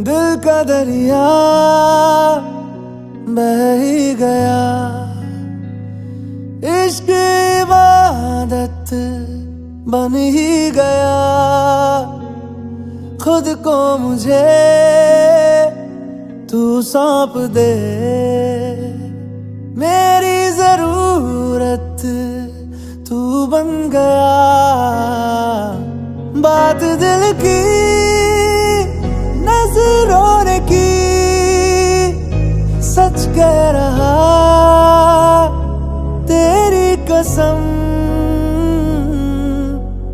दिल का दरिया बह ही गया, इश्क इबादत बन ही गया। खुद को मुझे तू सौंप दे, मेरी जरूरत तू बन गया। बात दिल की नजरों ने की, सच कह रहा तेरी कसम।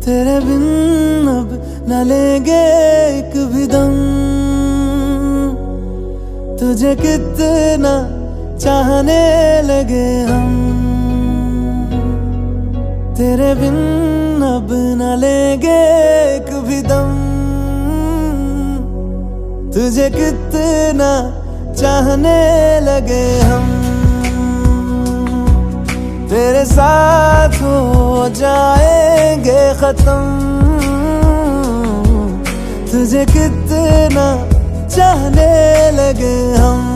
तेरे बिन अब न लेंगे एक भी दम, तुझे कितना चाहने लगे हम। तेरे बिन अब न लेंगे एक भी दम, तुझे कितना चाहने लगे हम। तेरे साथ हो जाएंगे खत्म, तुझे कितना चाहने लगे हम।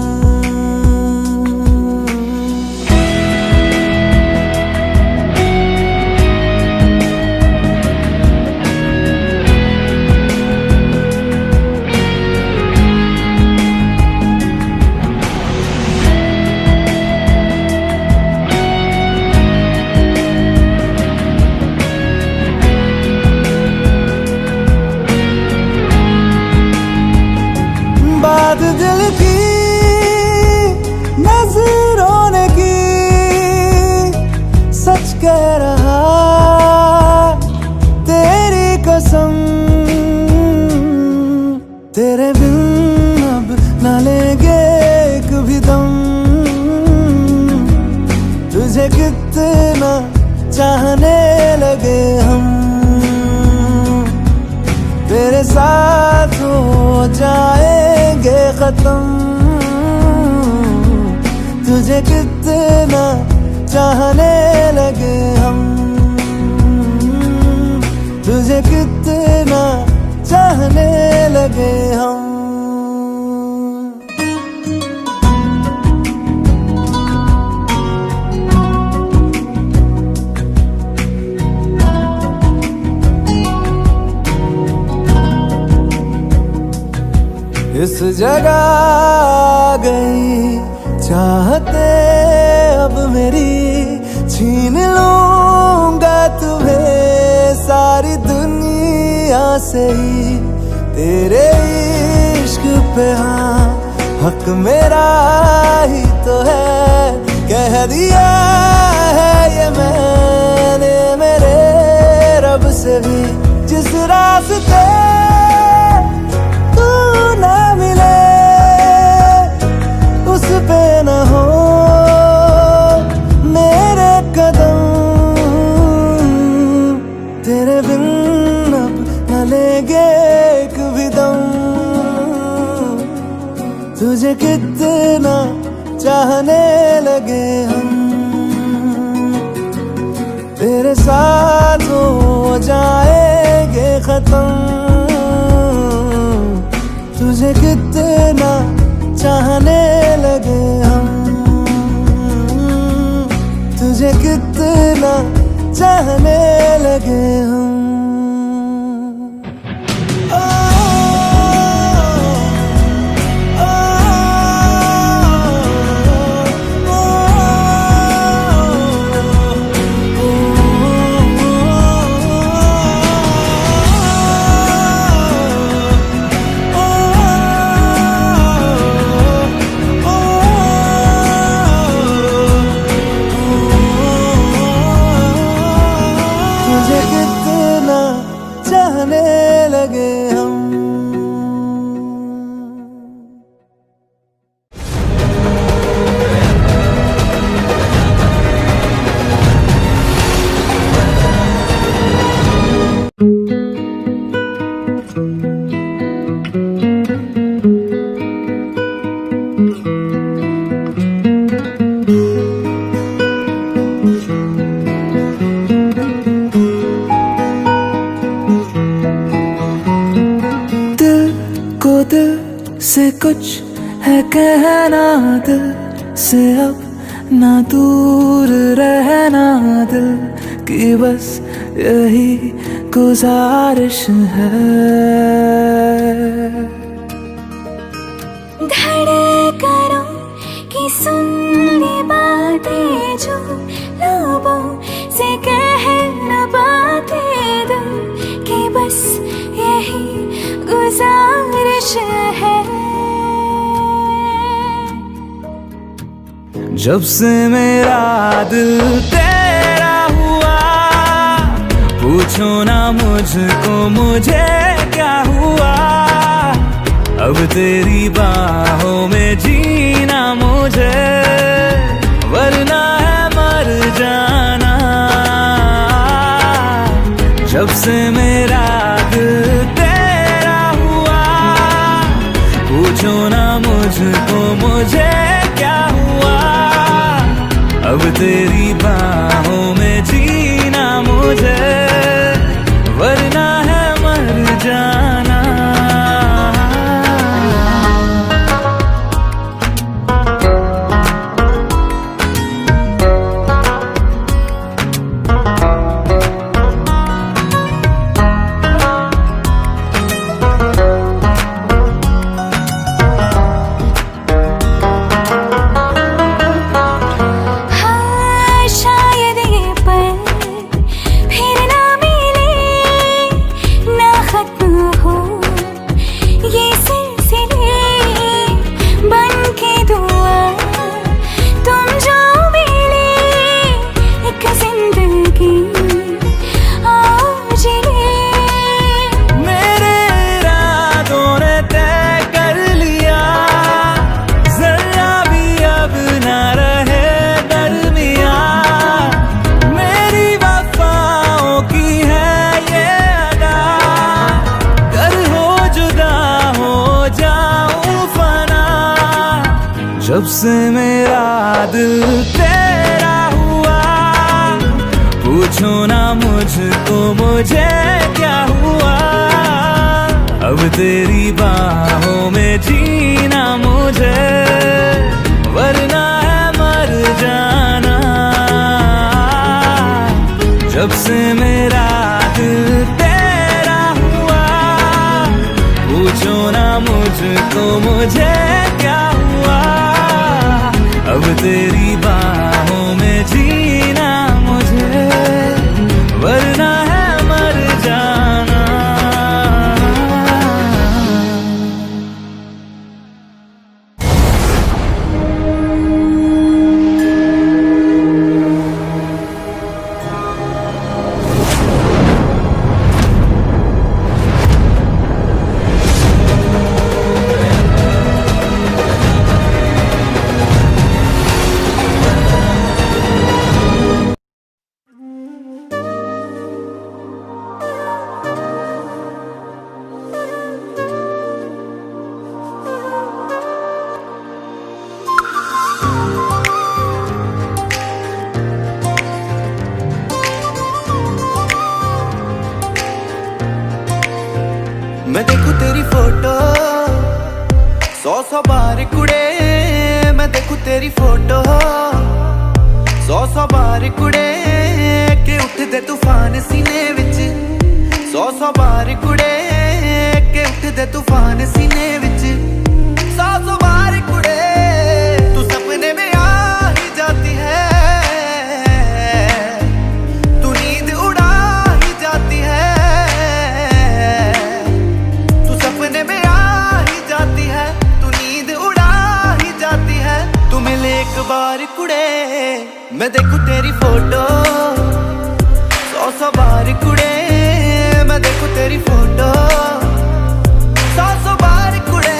बात दिल की नजरों ने की, सच कह रहा तेरी कसम। तेरे बिन अब न लेंगे एक भी दम, तुझे कितना चाहने लगे हम। तेरे साथ हो जाएंगे खत्म, तुझे कितना चाहने लगे हम। तुझे कितना चाहने लगे हम। इस जगह गई चाहते अब मेरी, छीन लूंगा तुम्हें सारी दुनिया से ही। तेरे इश्क पे हाँ हक मेरा ही तो है, कह दिया है ये मैंने मेरे रब से भी। जिस रास्ते पे न हो मेरे कदम, तेरे बिन अब न लेंगे एक भी दम, तुझे कितना चाहने लगे हम। तेरे साथ हो जाएंगे खत्म, तुझे कितना चाहने लगे हम। तुझे कितना चाहने लगे हम। कहना दिल से अब ना दूर रहना दिल की बस यही गुजारिश है। धड़कनों की सुन ली बातें जो लबों से कह न पाते दिल की बस यही गुजारिश है। जब से मेरा दिल तेरा हुआ, पूछो ना मुझको मुझे क्या हुआ। अब तेरी बाहों में जीना मुझे, वरना है मर जाना। जब से मेरा दिल तेरा हुआ, पूछो ना मुझको मुझे क्या हुआ। अब तेरी बाहों में जीना मुझे, वरना है मर जाना। जब से मेरा दिल तेरा हुआ, पूछो ना मुझको मुझे क्या हुआ। अब तेरी बाहों में जीना मुझे, वरना है मर जाना। जब से मेरा दिल तेरा हुआ, पूछो ना मुझको मुझे क्या हुआ। अब तेरी बाहों में जीना मुझे, वरना है मर जाना। मैं देखूं तेरी फोटो 100 बार कुड़े, मैं देखूं तेरी फोटो 100 बार कुड़े। के उठदे तूफान सीने विच 100 बार कुड़े, के उठदे तूफान सीने विच 100 बार कुड़े। तू सपने में आ ही जाती है, तू नींद उड़ा ही जाती है। एक बार कुड़े, मैं देखूं तेरी फोटो 100 बार कुड़े, मैं देखूं तेरी फोटो 100 बार कुड़े।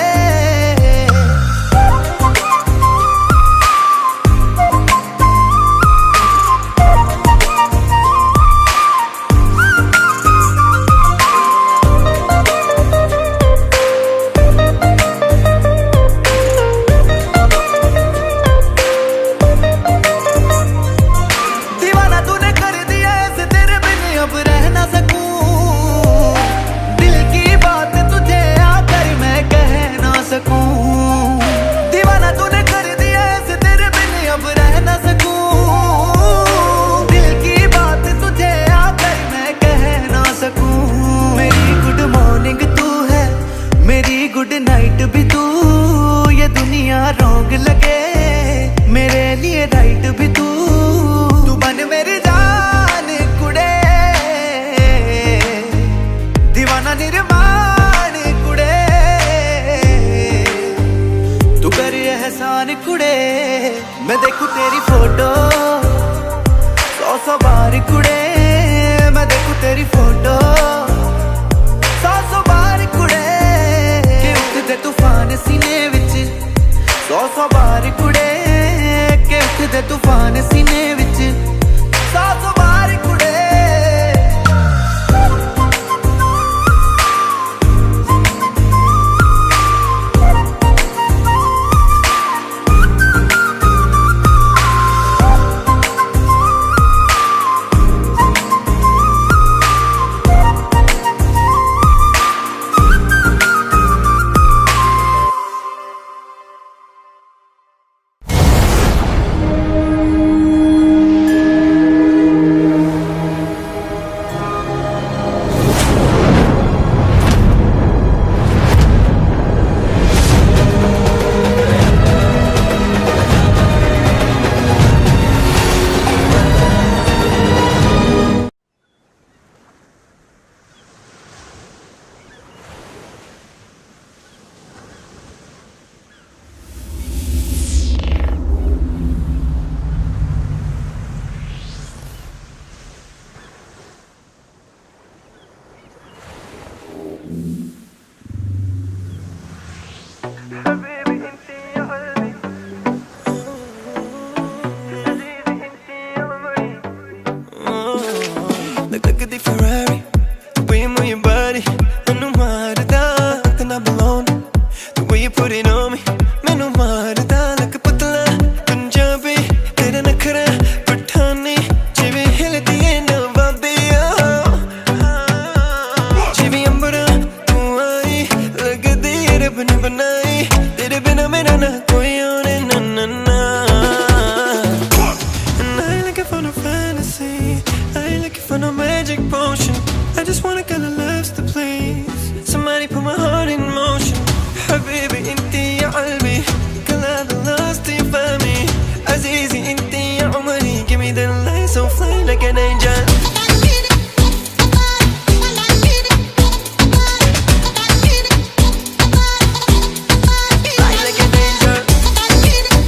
दीवाना तूने कर दिया ऐसे, तेरे बिन अब रह ना सकूं। दिल लगे मेरे लिए राइट भी तू बन मेरी जान कुड़े दीवाना निर्माण कुड़े तू कर एहसान कुड़े मैं देखूं तेरी फोटो सौ बार कुड़े मैं देखूं तेरी फोटो सौ बार कुड़े के उठदे तूफान सीने विच सौ बार कुड़े के उठदे तूफान सीने विच सौ बार कुड़े Di Ferrari, the way you move your body, I know marda, then I belong. The way you put it on me, I know marda, like a putla, Punjabi, tera nakhra, Pathani, jive hildi hai na babi jive ambara, tu aayi, lagdi rab ne banai, tere bina mera na koi aur na na na. And I like it for no fantasy, I like it for no magic potion. I just want a girl that loves to please. Somebody put my heart in motion. Habibi, inti ya qalbi, girl I'm lost till you find me. Azizi, inti ya umri, give me the light so fly like an angel. Fly like an angel.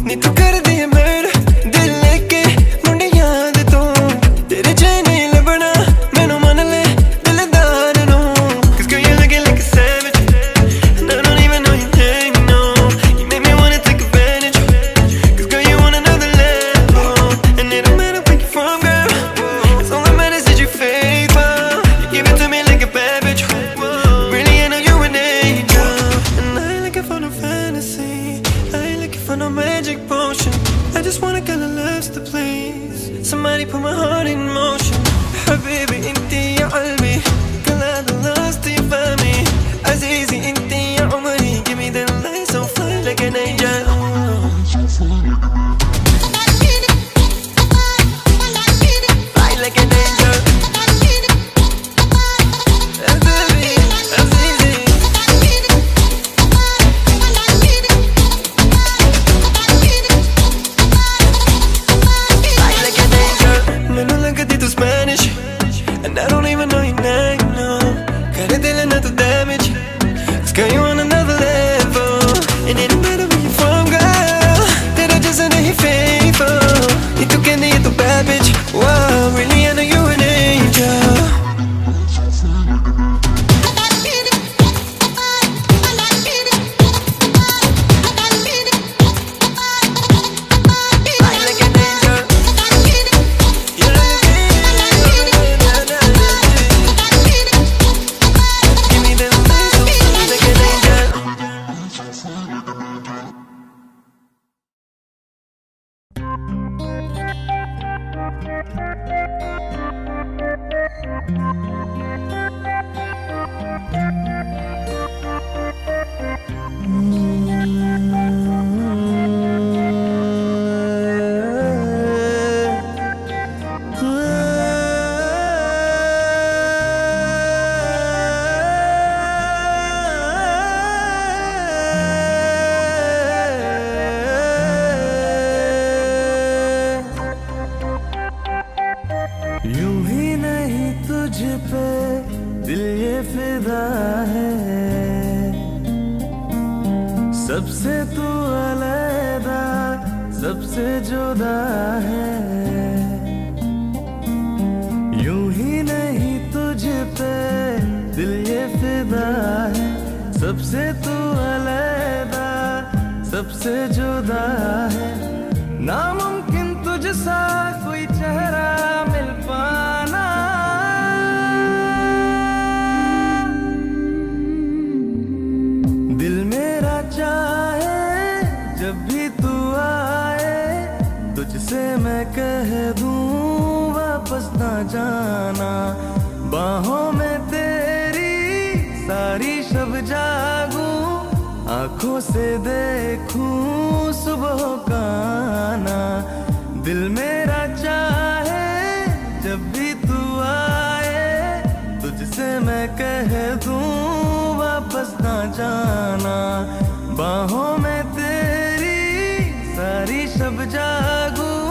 नी तू कर दी है मेरा दिल लेके मुंडे याद तो तेरे चैन लबना मैनू मन ले दिलदार no Cause girl you're looking like a savage and I don't even know your name, no. You make me wanna take advantage Cause girl you on another level And it don't matter where you're from, girl As long as matters that you're faithful You give it to me like a bad bitch Really I know you're an angel And I like it for no fantasy I like it for no magic potion I just want a girl that loves to please Somebody put my heart in motion Habibi, inti ya qalbi Girl I'm lost till you find me Azizi, inti ya umri Give me the light so fly like an angel Fly like an angel Habibi, Azizi like an angel. Mainu lagdi tu Spanish, and I don't even know your name, no. Kare dil na tu damage, 'cause girl you on another level. And it don't matter where you're from, girl. Tera jaisa nahi faithful. Ye tu kendi ye tu bad bitch. Wow, really I know you an angel. Fly like an angel. You're Give me the light so fly like an angel. दिल ये फिदा है, सबसे तू अलग, सबसे जुदा है। यूं ही नहीं तुझ पे दिल ये फिदा है, सबसे तू अलग, सबसे जुदा है। नामुमकिन तुझसा कोई चेहरा मिल पाना, दिल मेरा चाहे जब भी तू आए, तुझसे मैं कह दूं वापस ना जाना। बाहों में तेरी सारी शब जागूं, आंखों से देखूं सुबह का आना। दिल मेरा चाहे जब भी तू आए, तुझसे मैं कह दूं वापस ना जाना। बाहों में तेरी सारी शब जागूं,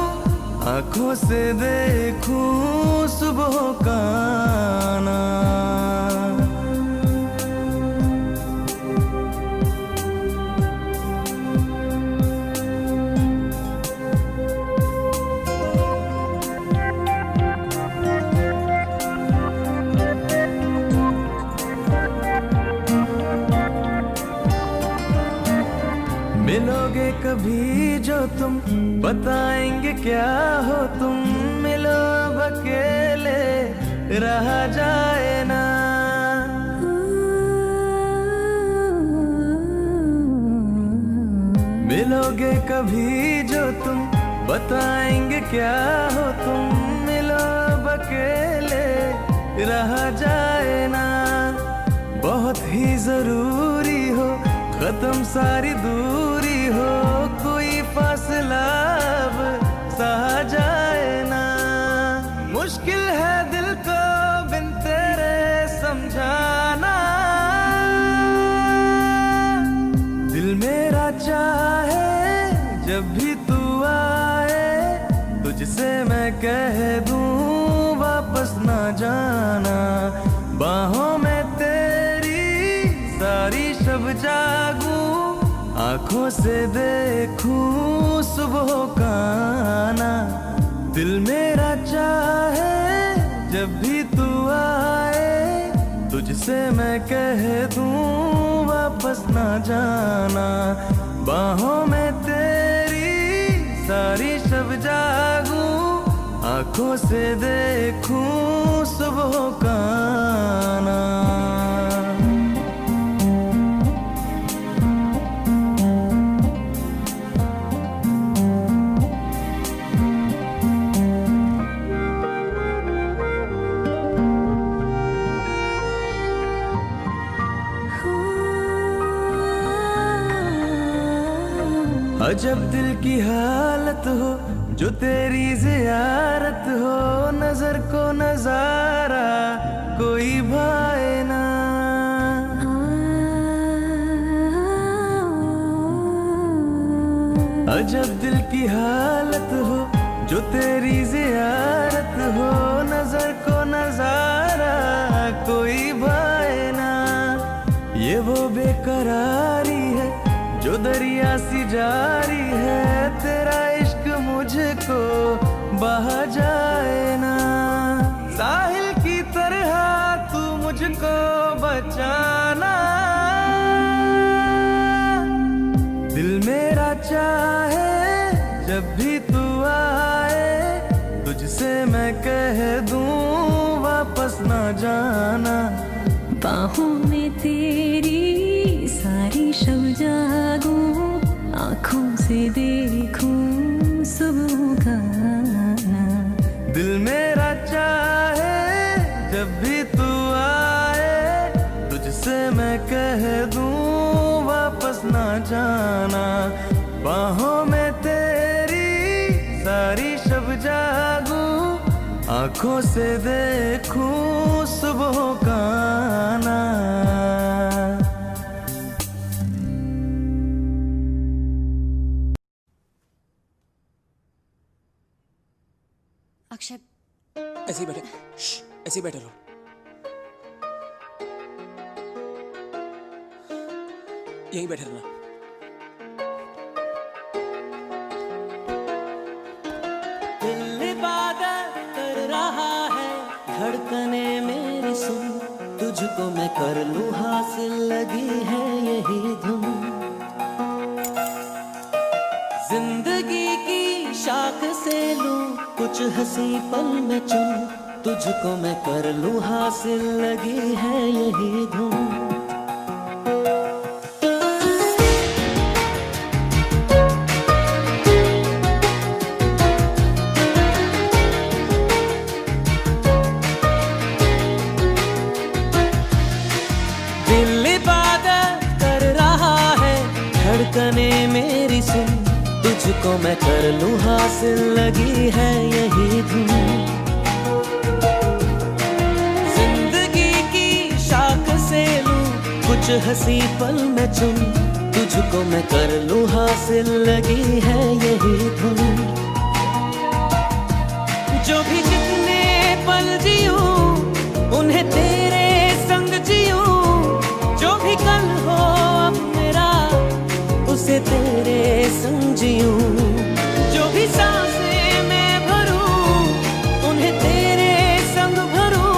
आंखों से देखूं सुबह का आना। मिलोगे कभी जो तुम, बताएंगे क्या हो तुम। मिलो अब अकेले रहा जाए ना, मिलोगे कभी जो तुम, बताएंगे क्या हो तुम। मिलो अब अकेले रहा जाए ना, बहुत ही जरूरी हो खत्म सारी दूरी हो, कोई फासला अब सहा जाए ना। मुश्किल है दिल को बिन तेरे समझाना, दिल मेरा चाहे जब भी तू आए, तुझसे मैं कह दूं वापस ना जाना। बाहों में तेरी सारी शब जागूं, आंखों से देखूं सुबह का आना। दिल मेरा चाहे जब भी तू आए, तुझसे मैं कह दूं वापस ना जाना। बाहों में तेरी सारी शब जागूं, आंखों से देखूं सुबह का आना। अजब दिल की हालत हो जो तेरी ज़ियारत हो, नजर को नजारा कोई भाए ना। अजब दिल की हालत हो जो तेरी ज़ियारत हो, नजर को नजारा कोई भाए ना। ये वो बेकरारी है जो दरिया सी जारी है, तेरा इश्क मुझको बहा जाए ना। साहिल की तरह तू मुझको बचाना, दिल मेरा चाहे जब भी तू आए, तुझसे मैं कह दूं वापस ना जाना। बाहों में तेरी सारी शब जागूं, आँखों से देखूं सुबह का आना। दिल मेरा चाहे जब भी तू आए, तुझसे मैं कह दूं वापस ना जाना। बाहों में तेरी सारी शब जागूं, आँखों से देखूं सुबह का आना। अक्षय, ऐसे ही बैठे, ऐसे ही बैठे रहो। यहीं बैठे रहना। दिल इबादत कर रहा है, धड़कने मेरी सुन, तुझको मैं कर लूं हासिल, लगी है यही धुन। जिंदगी की शाख से लूं कुछ हंसी पल में चुन, तुझको मैं कर लूं हासिल, लगी है यही धुन। दिल इबादत कर रहा है, धड़कने मेरी सुन, तुझको मैं कर लूं हासिल, लगी है यही धुन। जिंदगी की शाख से लूं कुछ हंसी पल में चुन, तुझको मैं कर लूं हासिल, लगी है यही धुन। जो भी जितने पल जीऊं उन्हें तेरे संग जीऊं, जो भी कल हो अब मेरा उसे तेरे संग जीऊं, जो भी सांसें मैं भरूं उन्हें तेरे संग भरूं,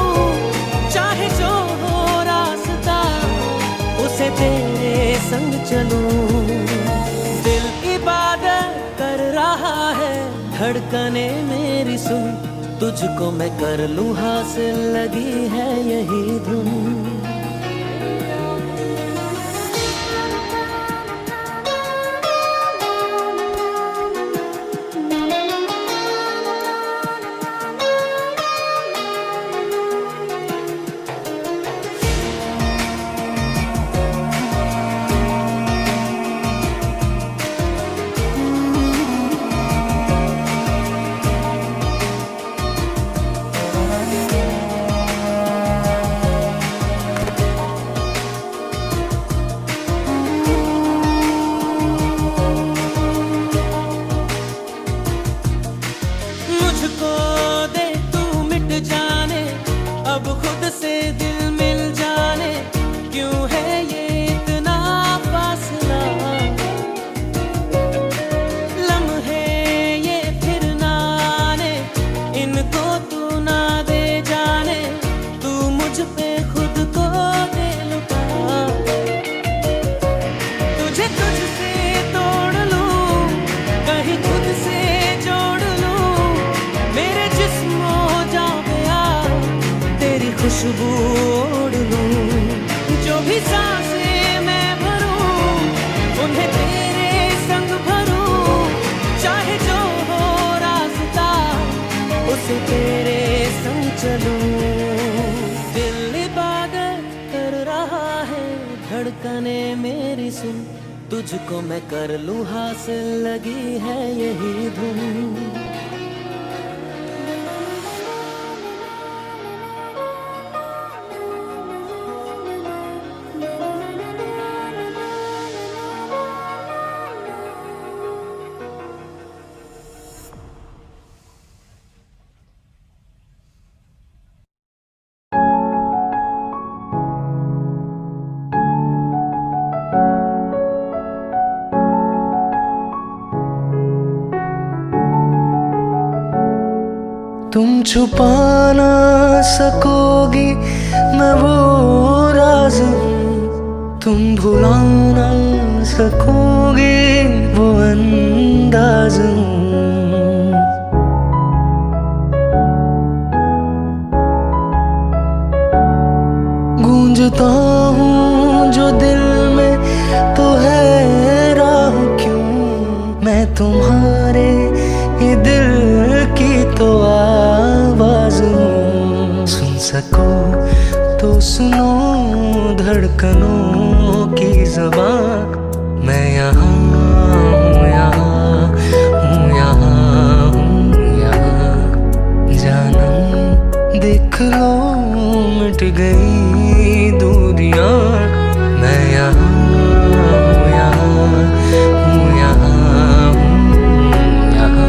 चाहे जो हो रास्ता उसे तेरे संग चलूं। दिल इबादत कर रहा है, धड़कने मेरी सुन, तुझको मैं कर लूं हासिल, लगी है यही धुन। मुझको दे तू मिट जाने, अब खुद से दिल मिल जाने, क्यों है ये इतना फासला। लम्हे ये फिर ना आने, इनको तू ना दे जाने, तू मुझ पे खुद को दे लुटा। तुझे तुझसे तोड़ लूं, कहीं खुद से जोड़ लूं, मेरे जिस्म हो जा गया तेरी खुशबू ओढ़ लूं। जो भी सांसें मैं भरूं उन्हें तेरे संग भरूं, चाहे जो हो रास्ता उसे तेरे संग चलूं। दिल इबादत कर रहा है, धड़कने मेरी सुन, तुझको मैं कर लूं हासिल, लगी है यही धुन। तुम छुपा ना सकोगी मैं वो राज हूँ, तुम भुला ना सकोगी वो अंदाज हूँ। गूंजता हूँ जो दिल में तो है राह क्यों, मैं तुम्हारे ये दिल की तो आवाज हूँ। सुन सको तो सुनो धड़कनों की ज़बान, मैं यहाँ हूँ, यहाँ हूँ, यहाँ हूँ, यहाँ। जानम देख लो मिट गई दूरियां, मैं यहाँ हूँ, यहाँ हूँ, यहाँ हूँ, यहाँ।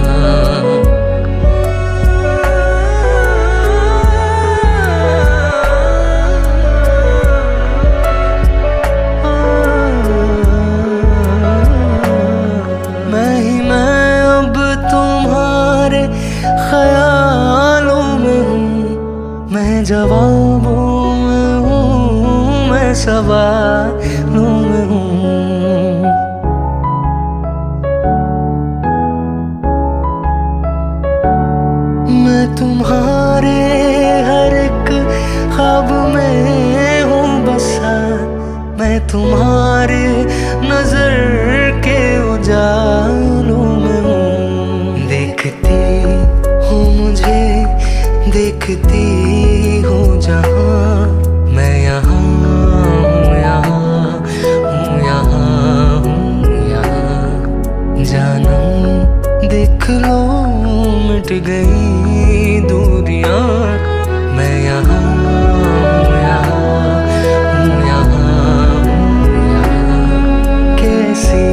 सवालों में हूँ। मैं तुम्हारे हर एक ख्वाब में हूँ बसा, मैं तुम्हारे नजर के उजालों में हूँ। देखती हो मुझे, देखती हो जहाँ, मैं यहाँ हूँ, यहाँ हूँ, यहाँ हूँ, यहाँ। जानम देख लो मिट गई दूरियां, मैं यहाँ हूँ, यहाँ हूँ, यहाँ हूँ, यहाँ। कैसी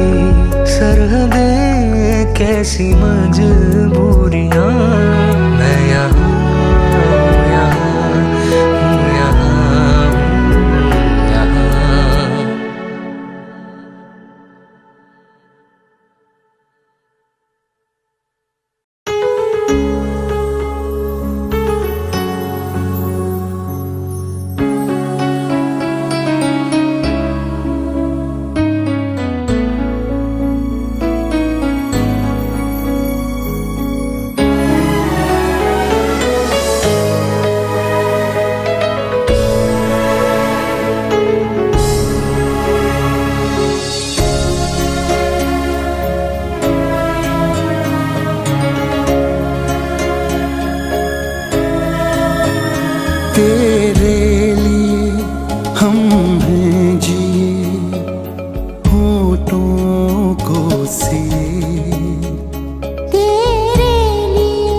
सरहदें, कैसी मजबूरियां, मैं यहाँ हूँ, यहाँ हूँ, यहाँ हूँ, यहाँ। तेरे लिए हम हैं जिए, होठों को सिए। तेरे लिए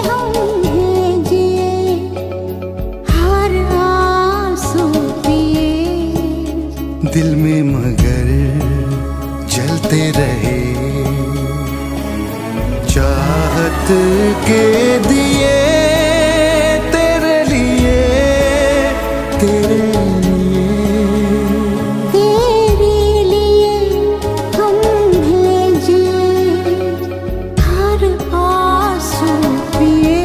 हम हैं जिए, हर आंसू पिए। दिल में मगर जलते रहे, चाहत के दिए तेरे लिए, तेरे लिए हम हैं जिए, हर आंसू पिए।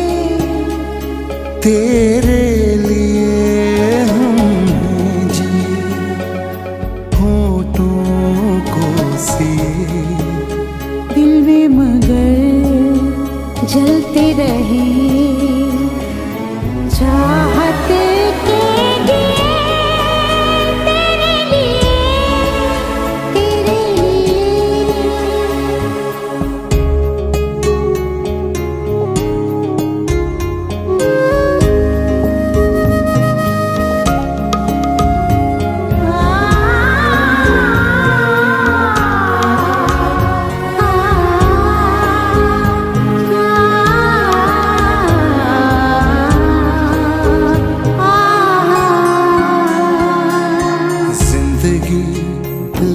तेरे लिए हम हैं जिए, होठों को सिए। दिल में मगर जलते रहे, चाहत के दिए तेरे लिए, तेरे लिए।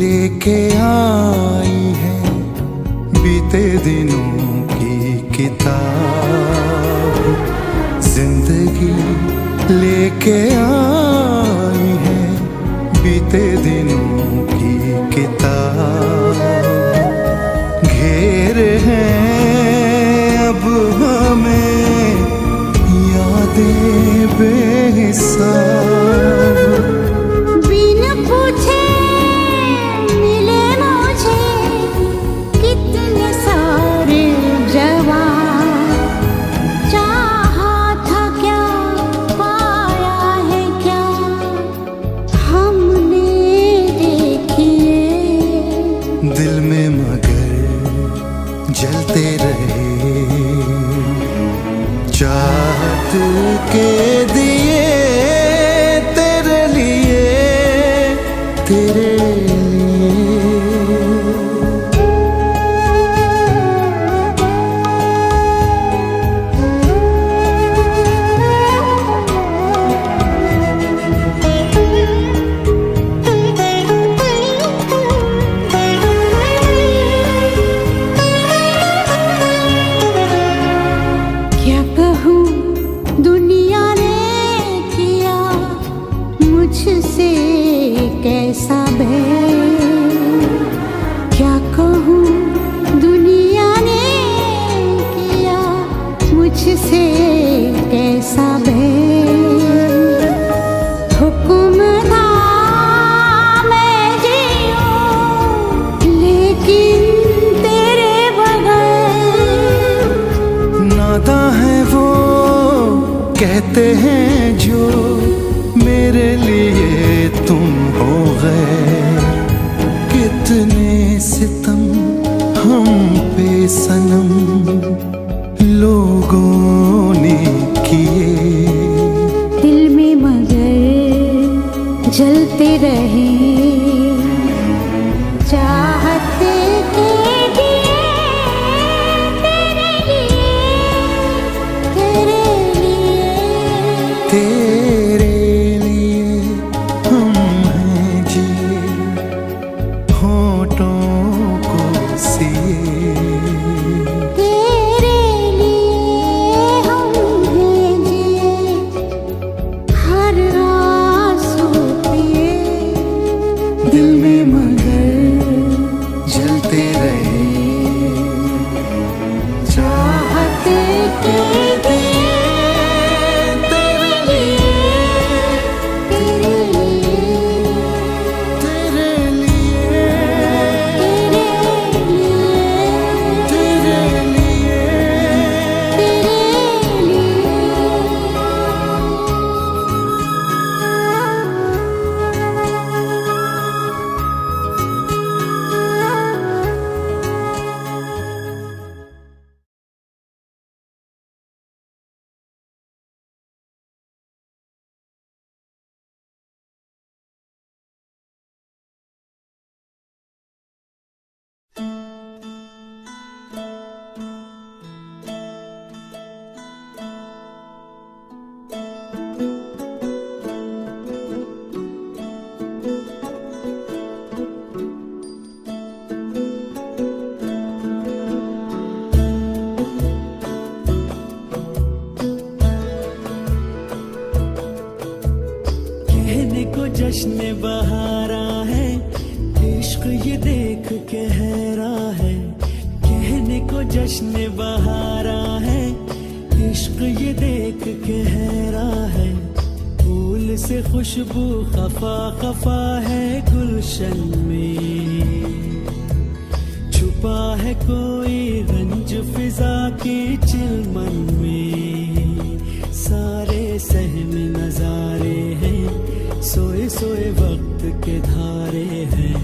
लेके आई है बीते दिनों की किताब, जिंदगी लेके आई है बीते दिनों की किताब। घेर हैं अब हमें यादें बेहिसाब। बिन पूछे मिले मुझे कितने सारे जवाब, चाहा था क्या पाया है क्या हमने देखिए। दिल में मगर जलते रहे, चाहत के दिए जलते रहे चाहते के दिए तेरे लिए हम हैं जिए होठों को सिए तेरे लिए हम हैं जिए हर आंसू पिए दिल में मगर जलते रहे चाहते के दिए जश्न बहारा है इश्क ये देख के हैरा है कहने को जश्न बहारा है इश्क ये देख के हैरा है फूल से खुशबू खफा खफा है गुलशन में छुपा है कोई रंज फिजा की चिलमन में सारे सहम नजारे हैं सोए सोए वक्त के धारे हैं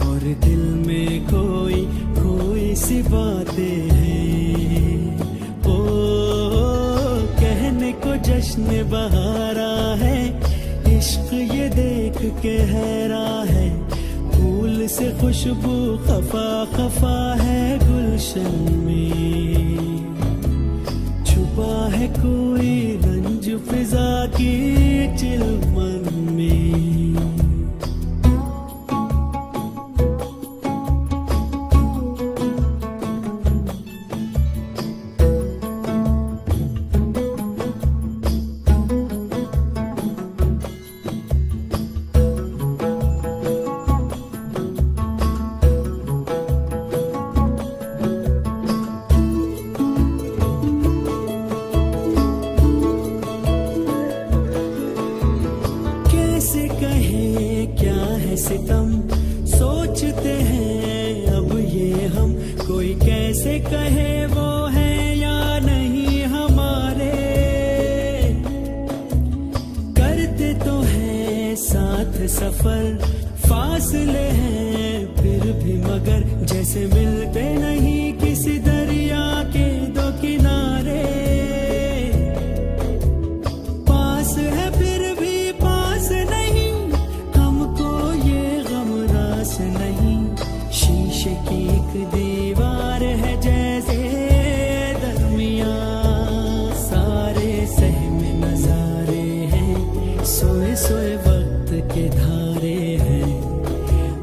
और दिल में कोई कोई सी बातें हैं ओ कहने को जश्न बहारा है इश्क ये देख के हैरा है फूल से खुशबू खफा खफा है गुलशन में छुपा है कोई रंज फिजा की चिलमन में सितम सोचते हैं अब ये हम कोई कैसे कहे वो है या नहीं हमारे करते तो हैं साथ सफर फासले हैं फिर भी मगर जैसे मिलते नहीं किसी दरिया के दो किनारे पास है फिर भी पास नहीं नहीं शीशे की एक दीवार है जैसे दरमिया सारे सहम नजारे हैं सोए सोए वक्त के धारे हैं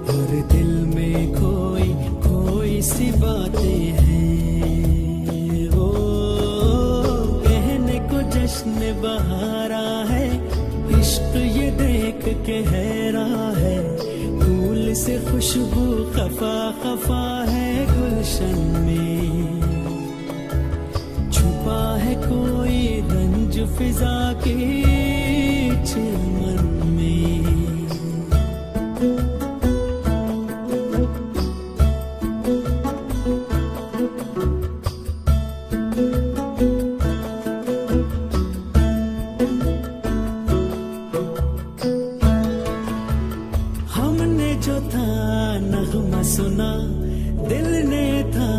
और दिल में कोई कोई सी बातें हैं ओ कहने को जश्न बहारा है इश्क ये देख के हैरा है से खुशबू खफा खफा है गुलशन में छुपा है कोई रंज फिजा के चिलमन में सुना दिल ने था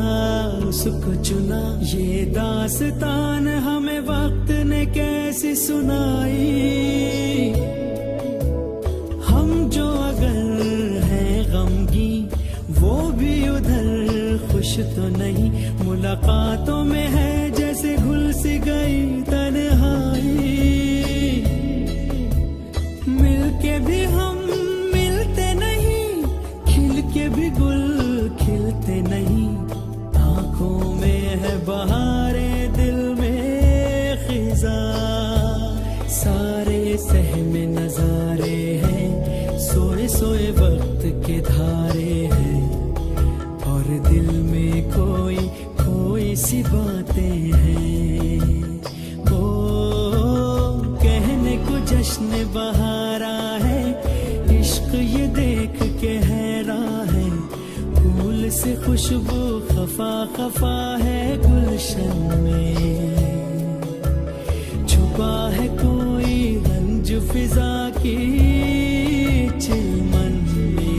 उसको चुना ये दास्तान हमें वक्त ने कैसी सुनाई तो नहीं, मुलाकातों में है जैसे घुल सी गई तन्हाई। मिलके भी हम मिलते नहीं, खिल के भी गुल खिलते नहीं। आंखों में है बहारे, दिल में खिजा, सारे सहमे नजारे हैं, सोए सोए वक्त के धारे हैं। और दिल में कोई कोई सी बातें हैं, ओ कहने को जश्न बहारा है। इश्क ये देख के हैरान है, फूल से खुशबू खफा खफा है गुलशन में। छुपा है कोई रंज फिजा की चिलमन में।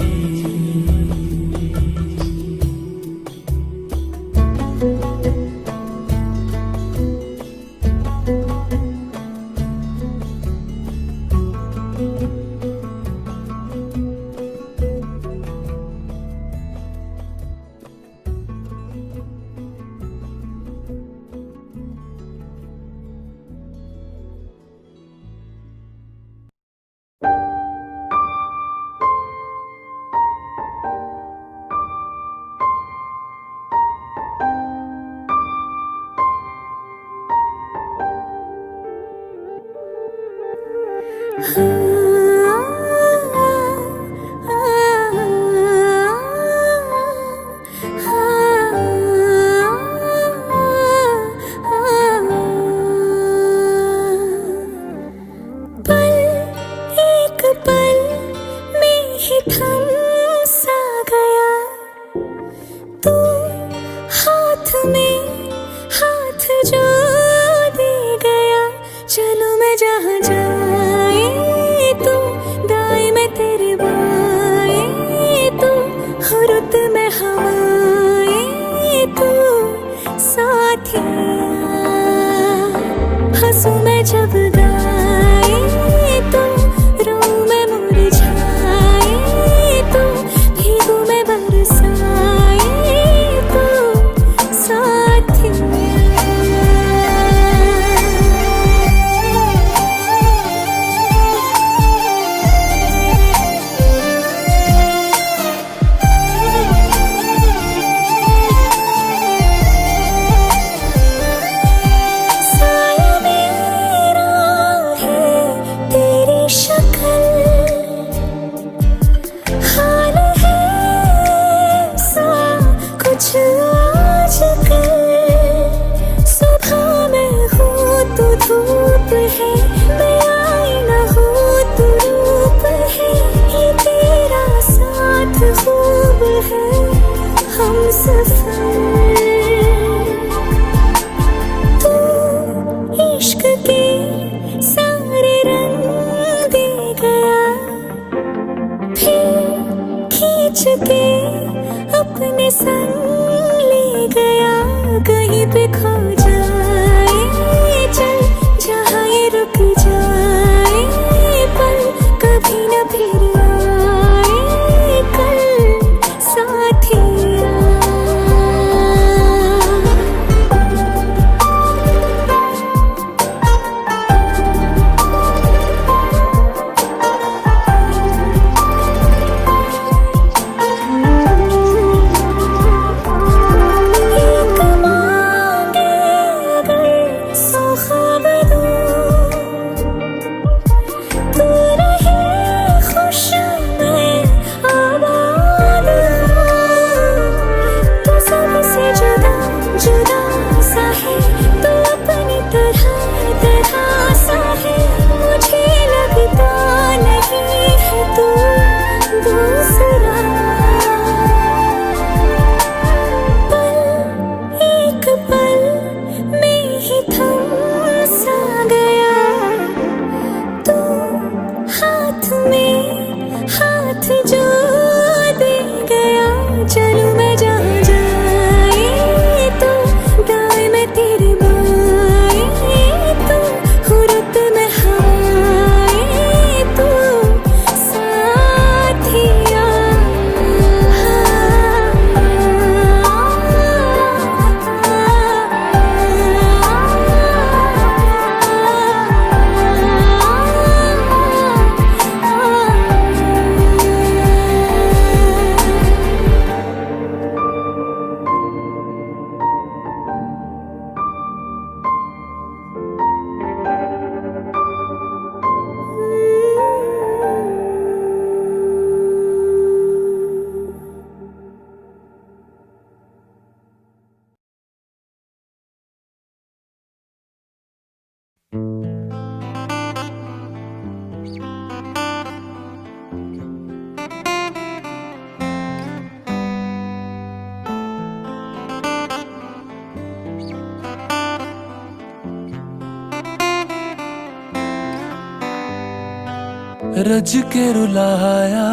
रज के रुलाया,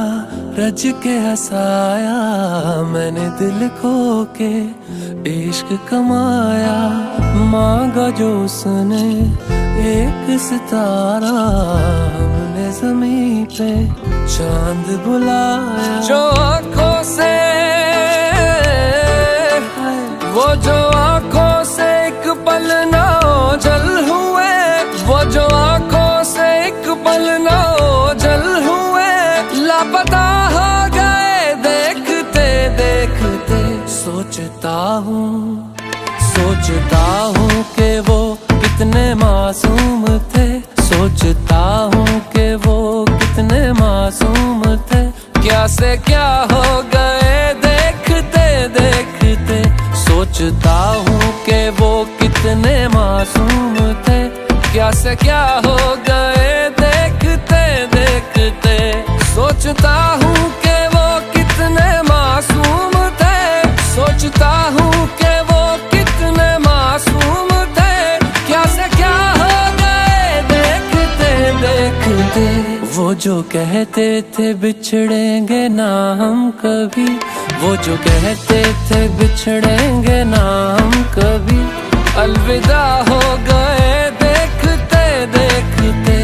रज के हंसाया, मैंने दिल खो के इश्क कमाया। मांगा जो उसने एक सितारा, हमने ज़मीं पे चांद बुलाया। जो आँखों से, वो जो आँखों से एक पल ना ओझल हुए, वो जो आँखों से एक पल ना ओझल हुए, लापता हो गए देखते देखते। सोचता हूँ कि वो कितने मासूम थे, सोचता हूँ कि वो कितने मासूम थे। क्या से क्या हो गए देखते देखते। सोचता हूँ कि वो कितने मासूम थे, क्या से क्या हो गए देखते देखते। सोचता हूँ कि वो कितने मासूम थे, सोचता हूँ कि वो कितने मासूम थे, क्या से क्या हो गए देखते देखते। वो जो कहते थे बिछड़ेंगे ना हम कभी, वो जो कहते थे बिछड़ेंगे ना हम कभी, अलविदा हो गए देखते देखते।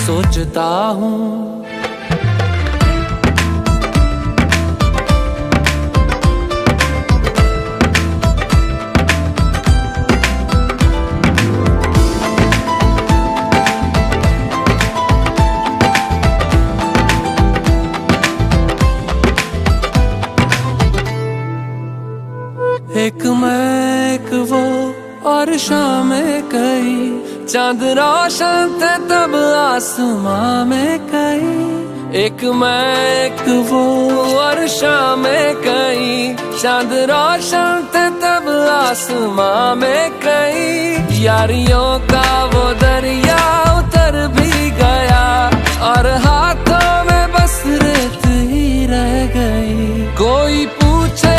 सोचता हूँ एक मैं एक वो और शामें कई, चांद रोशन थे तब आसमां में कई। एक मैं एक वो और शामें कई, चांद रोशन थे तब आसमां में कई। यारियों का वो दरिया उतर भी गया, और हाथों में बस रेत ही रह गई। कोई पूछे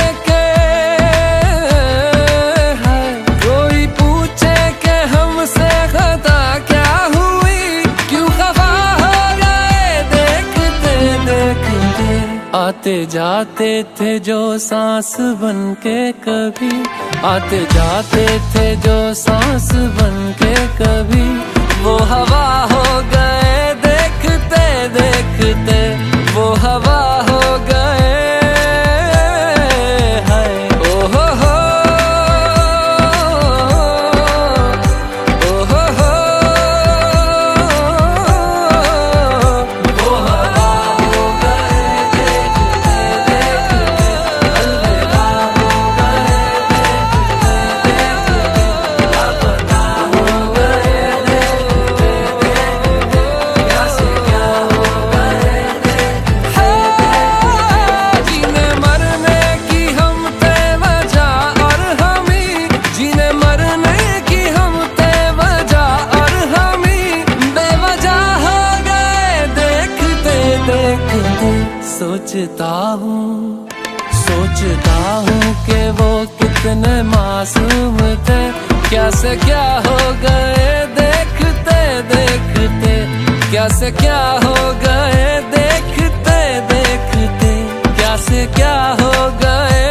के हमसे खता क्या हुई, क्यों खफा हो गए देखते देखते। आते जाते थे जो सांस बन के कभी, आते जाते थे जो सांस बन के कभी, वो हवा हो गए देखते देखते। वो हवा हो गए सोचता हूँ कि वो कितने मासूम थे, क्या से क्या हो गए देखते देखते। क्या से क्या हो गए देखते देखते, क्या से क्या हो गए।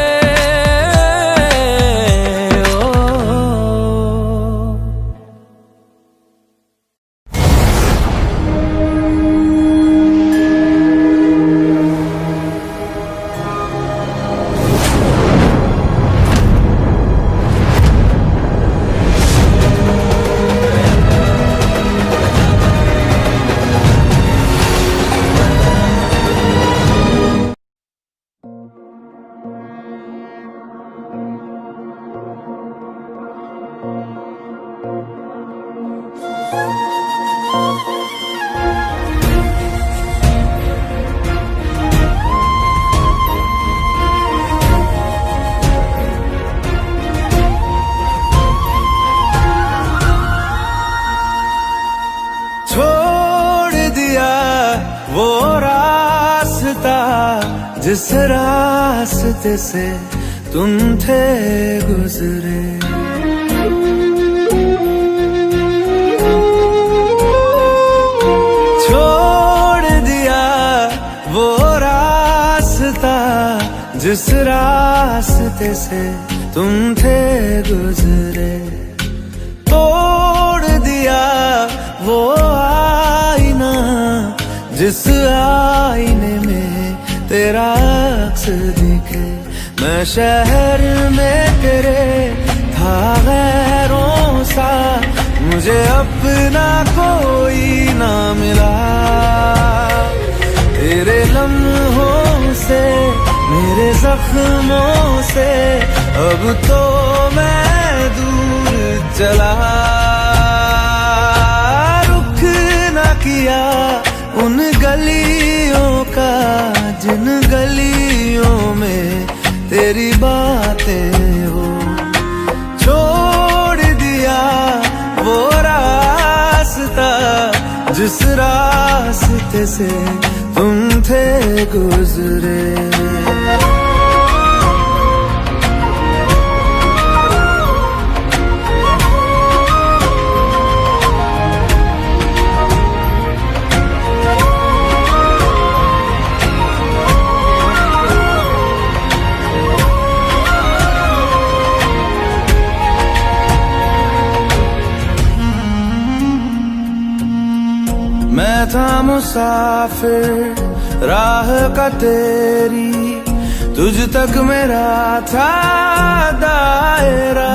जिस रास्ते से तुम थे गुजरे, छोड़ जिस रास्ते से तुम थे गुजरे, तोड़ दिया वो आईना जिस आईने में तेरा अक्स दिखे। मैं शहर में तेरे था गैरों सा, मुझे अपना कोई ना मिला। तेरे लम्हों से मेरे जख्मों से अब तो मैं दूर चला। रुख न किया उन गलियों का जिन गलियों में तेरी बातें हो। छोड़ दिया वो रास्ता जिस रास्ते से तुम थे गुजरे। मैं था मुसाफिर राह का तेरी, तुझ तक मेरा था दायरा।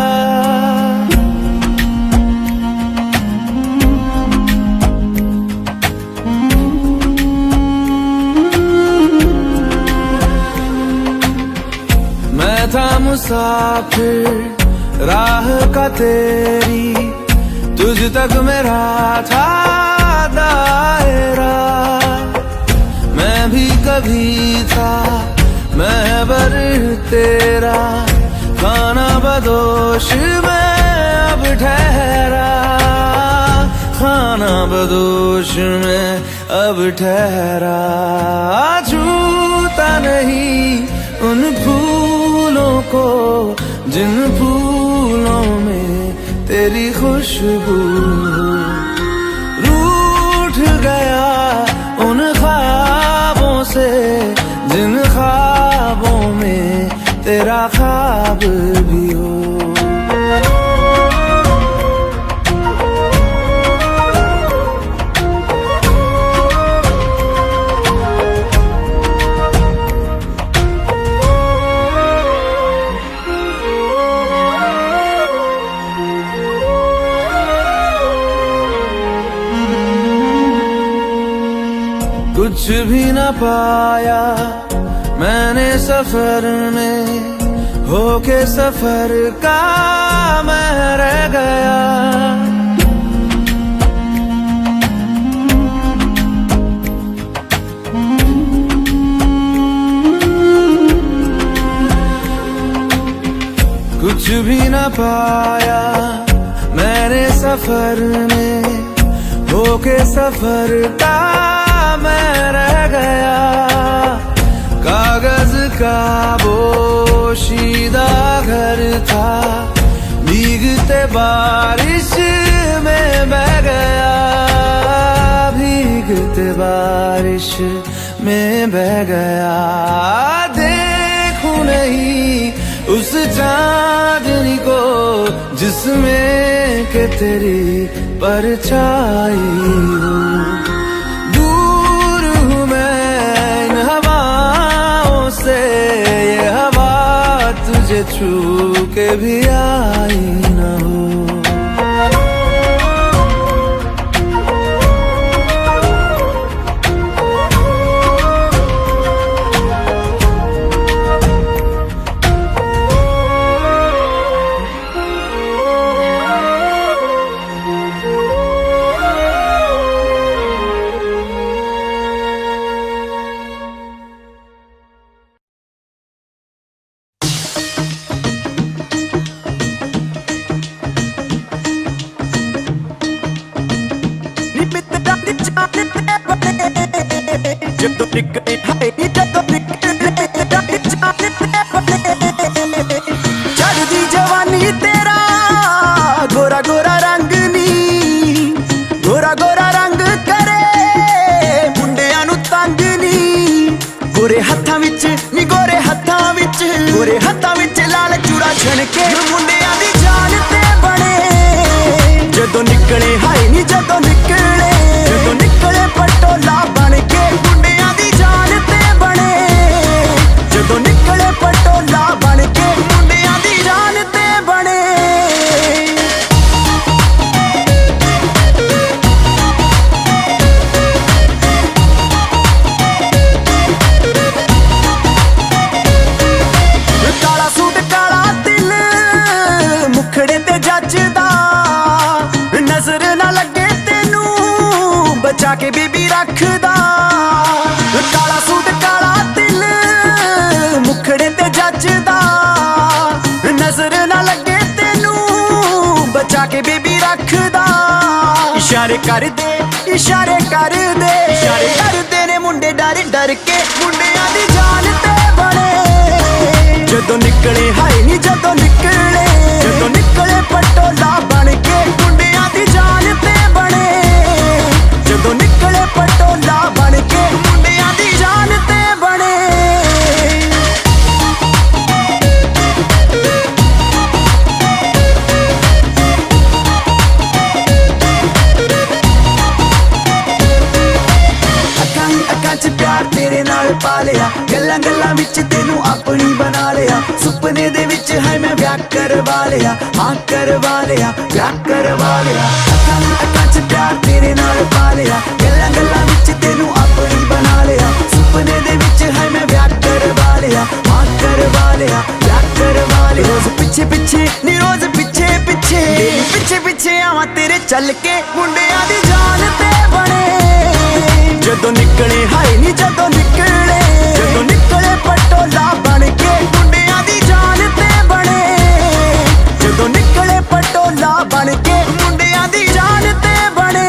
मैं था मुसाफिर राह का तेरी, तुझ तक मेरा था दायरा। मैं भी कभी था महबर तेरा, खाना बदोश मैं अब ठहरा। खाना बदोश में अब ठहरा। छूता नहीं उन फूलों को जिन फूलों में तेरी खुशबू। गया उन ख्वाबों से जिन ख्वाबों में तेरा ख्वाब भी हो। कुछ भी न पाया मैंने सफर में, होके सफर का मैं रह गया। कुछ भी न पाया मैंने सफर में, होके सफर का मैं रह गया। कागज का बोशीदा घर था, भीगते बारिश में बह गया। भीगते बारिश में बह गया। देखूं नहीं उस चांदनी को जिसमें के तेरी परछाई हो। ये हवा तुझे छू के भी आई न हो। चढ़दी जवानी तेरा गोरा गोरा रंग नी, गोरा गोरा रंग करे मुंडियां नू तंग नी। गोरे हत्थां विच नी गोरे हत्थां विच छणके मुंडिया दी जान ते बने जदों निकले हाय नी जदों निकले पटोला बन के मुंडिया दी जान ते बने जदों निकले पटोला बन के मुंडिया दी जान ते बने बचा के बीबी रखदा काला सूट काला दिल मुखड़े ते जचदा नजर ना लगे तेनू बचा के बीबी रखदा इशारे कर दे ने मुंडे डर डर के मुंडिया दी जान ते बने जदों निकले हाय नी जदों निकले पटोला बन के मुंडिया दी जान ते बने जदों निकले पटोला बन के मुंडिया दी जान ते बने अक्कां च प्यार तेरे नाल पा लिया गल्लां गल्लां विच तेनू अपनी बना लिया सुपने दे विच है मैं ब्याह करवा लिया हाँ करवा लिया ब्याह करवा लिया अक्कां च प्यार तेरे नाल पा लिया गल्लां गल्लां विच तेनू अपनी बना लिया सुपने दे विच है मैं ब्याह करवा लिया हाँ करवा लिया ब्याह करवा लिया रोज पिछे पिछे नी रोज पिछे पिछे पिछे आवां तेरे चल के मुंडिया दी जान ते बने जदों निकले हाय नी जदों निकले पटोला बन के मुंडिया दी जान ते बने जदों निकले पटोला बन के मुंडिया दी जान ते बने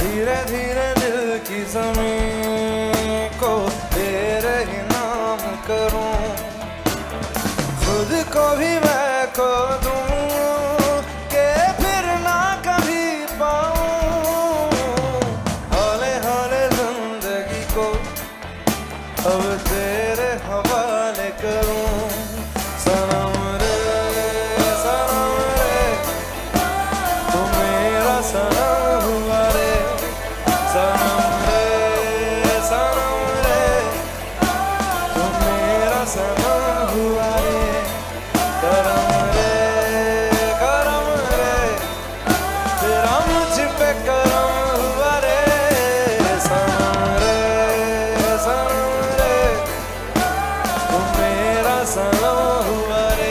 धीरे धीरे दिल की ज़मीं को तेरे ही नाम करूं, खुद को भी मैं खो दूं के फिर ना कभी पाऊं। हौले हौले जिंदगी को अब तेरे हवाले करूं। सनम रे तू मेरा सनम हुआ रे। सनम रे तू मेरा सनम हुआ रे। करम रे तेरा मुझ पे करम हुआ रे। सनम रे तू मेरा सनम हुआ रे।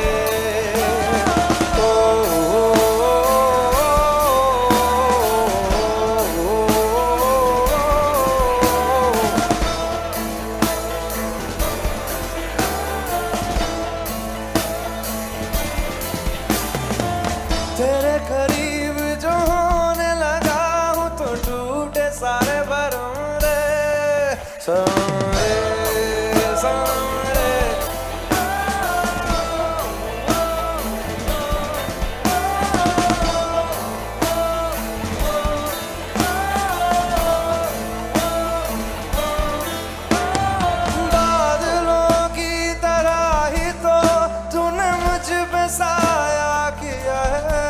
तेरे करीब जो होने लगा हूँ तो टूटे सारे भरम रे। सनम रे बादलों की तरह ही तो तूने मुझ पे साया किया है।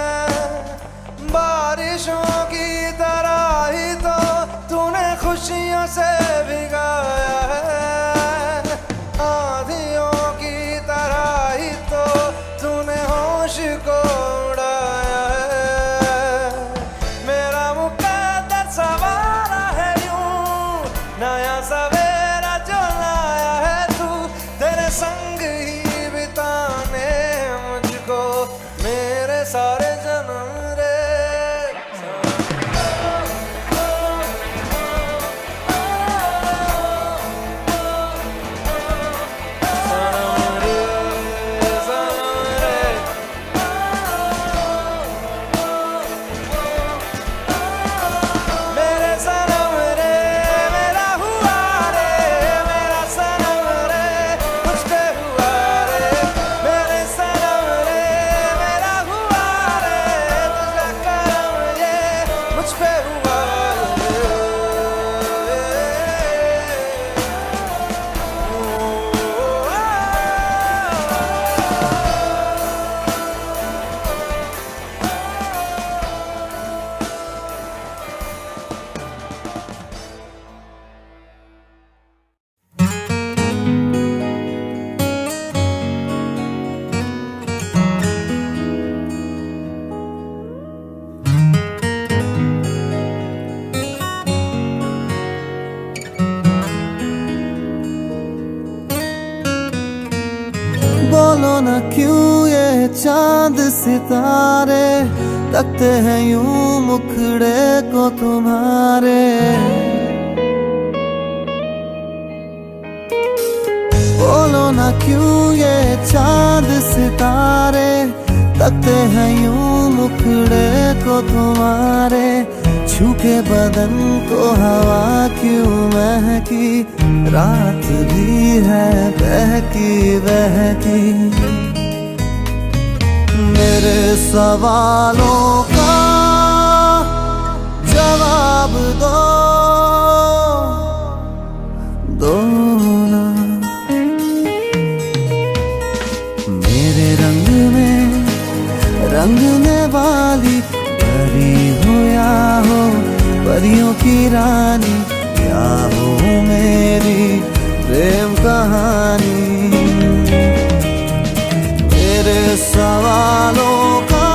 बारिशों की तरह ही तो तूने खुशियों से भिगाया है। आंधियों की तरह ही तो तूने होश को उड़ाया है। मेरा मुकद्दर सवारा है यूं, नया सवेरा जो लाया है तू। तेरे संग ही बिताने मुझको मेरे सारे जन्म रे। मेरे सनम रे मेरा हुआ रे। मेरा सनम रे मुझ पे हुआ रे। मेरे सनम रे मेरा हुआ रे। तुझा करम ये मुझ पे हुआ बोलो ना क्यों ये चांद सितारे तकते हैं यूं मुखड़े को तुम्हारे। बोलो ना क्यों ये चांद सितारे तकते हैं यूं मुखड़े को तुम्हारे। छू के बदन को हवा क्यों महकी, रात भी है बहकी बहकी। मेरे सवालों का जवाब दो ना। मेरे रंग में रंगने वाली परी हो या हो परियों की रानी, या हो मेरी प्रेम कहानी। मेरे सवालों का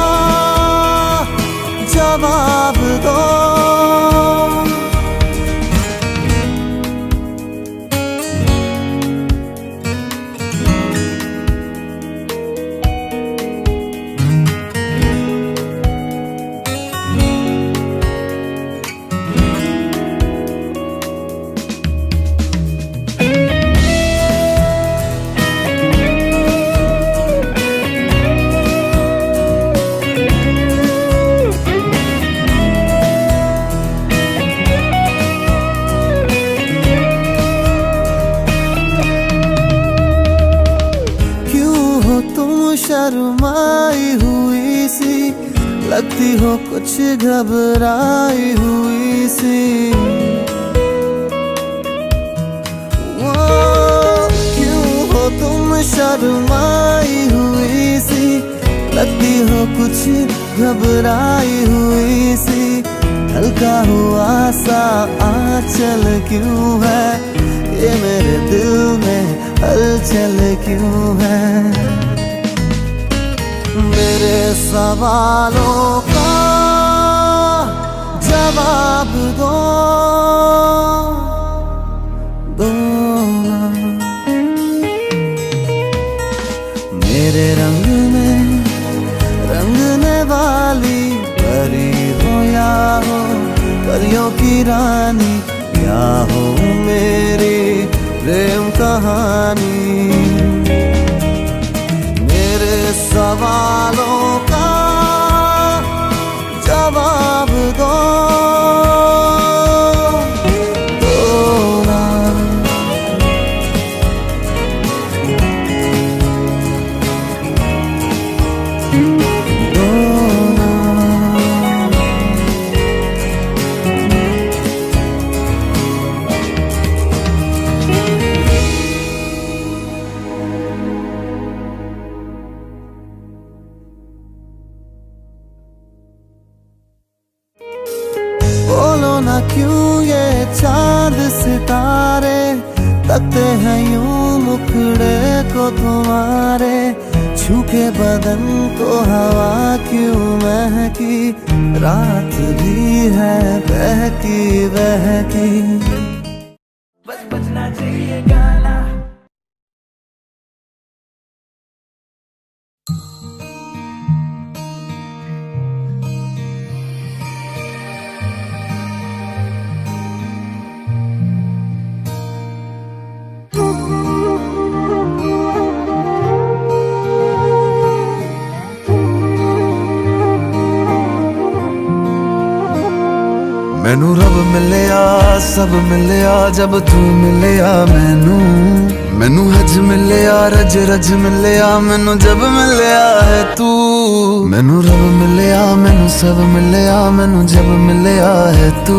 जवाब दो। शर्माई हुई सी, लगती हो कुछ घबराई हुई सी। वो क्यों हो तुम शर्माई हुई सी, लगती हो कुछ घबराई हुई सी। हल्का हुआ सा आंचल क्यों है, ये मेरे दिल में हलचल क्यों है। मेरे सवालों का जवाब दो, दो ना। मेरे रंग में रंगने वाली परी हो या हो परियों की रानी, या हो मेरी प्रेम कहानी। मेरे सवालों का जवाब दो, दो ना। बोलो ना क्यों ये चांद सितारे तकते हैं यूं मुखड़े को तुम्हारे। छू के बदन को हवा क्यों महकी, रात भी है बहकी बहकी। बस बजना चाहिए गाना। मैनू रब मिलिया सब मिलिया जब तू मिलिया मैनू। मैनू हज मिलिया रज रज मिलिया मैनू जब मिलिया है तू। मैनू रब मिलिया मैनू सब मिलिया मैनू जब मिलिया है तू।